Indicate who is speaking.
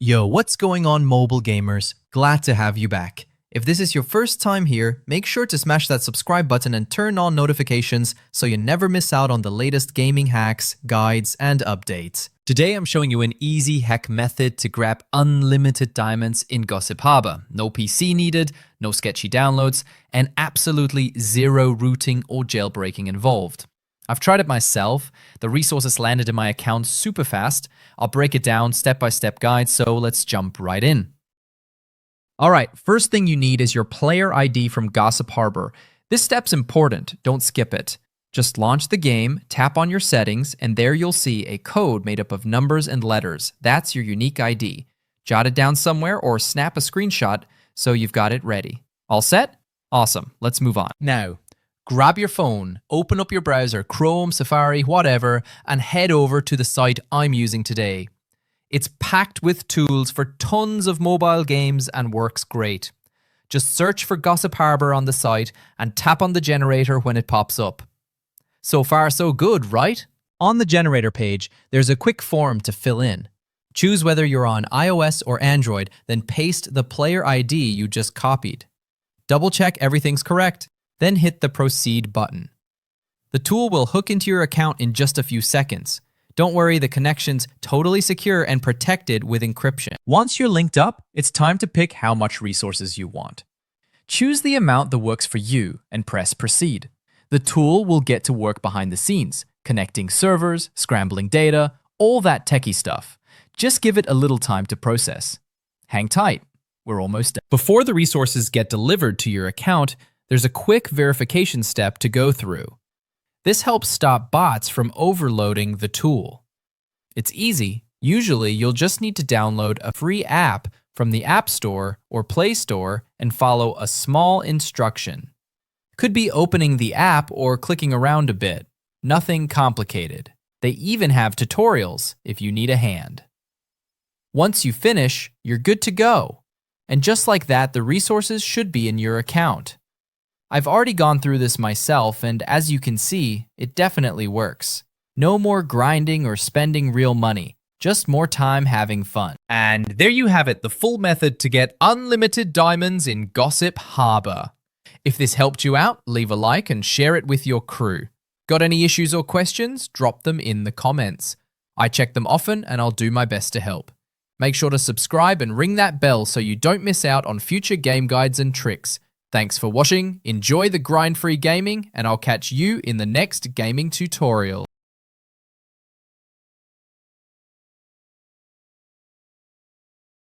Speaker 1: Yo, what's going on, mobile gamers? Glad to have you back. If this is your first time here, make sure to smash that subscribe button and turn on notifications so you never miss out on the latest gaming hacks, guides, and updates. Today I'm showing you an easy hack method to grab unlimited diamonds in Gossip Harbor. No PC needed, no sketchy downloads, and absolutely zero rooting or jailbreaking involved. I've tried it myself. The resources landed in my account super fast. I'll break it down step-by-step guide, so let's jump right in. Alright, first thing you need is your player ID from Gossip Harbor. This step's important, don't skip it. Just launch the game, tap on your settings, and there you'll see a code made up of numbers and letters. That's your unique ID. Jot it down somewhere or snap a screenshot so you've got it ready. All set? Awesome, let's move on. Now, grab your phone, open up your browser, Chrome, Safari, whatever, and head over to the site I'm using today. It's packed with tools for tons of mobile games and works great. Just search for Gossip Harbor on the site and tap on the generator when it pops up. So far so good, right? On the generator page, there's a quick form to fill in. Choose whether you're on iOS or Android, then paste the player ID you just copied. Double check everything's correct. Then hit the Proceed button. The tool will hook into your account in just a few seconds. Don't worry, the connection's totally secure and protected with encryption. Once you're linked up, it's time to pick how much resources you want. Choose the amount that works for you and press Proceed. The tool will get to work behind the scenes, connecting servers, scrambling data, all that techie stuff. Just give it a little time to process. Hang tight, we're almost done. Before the resources get delivered to your account, there's a quick verification step to go through. This helps stop bots from overloading the tool. It's easy. Usually, you'll just need to download a free app from the App Store or Play Store and follow a small instruction. Could be opening the app or clicking around a bit. Nothing complicated. They even have tutorials if you need a hand. Once you finish, you're good to go. And just like that, the resources should be in your account. I've already gone through this myself, and as you can see, it definitely works. No more grinding or spending real money, just more time having fun. And there you have it, the full method to get unlimited diamonds in Gossip Harbor. If this helped you out, leave a like and share it with your crew. Got any issues or questions? Drop them in the comments. I check them often and I'll do my best to help. Make sure to subscribe and ring that bell so you don't miss out on future game guides and tricks. Thanks for watching, enjoy the grind-free gaming, and I'll catch you in the next gaming tutorial.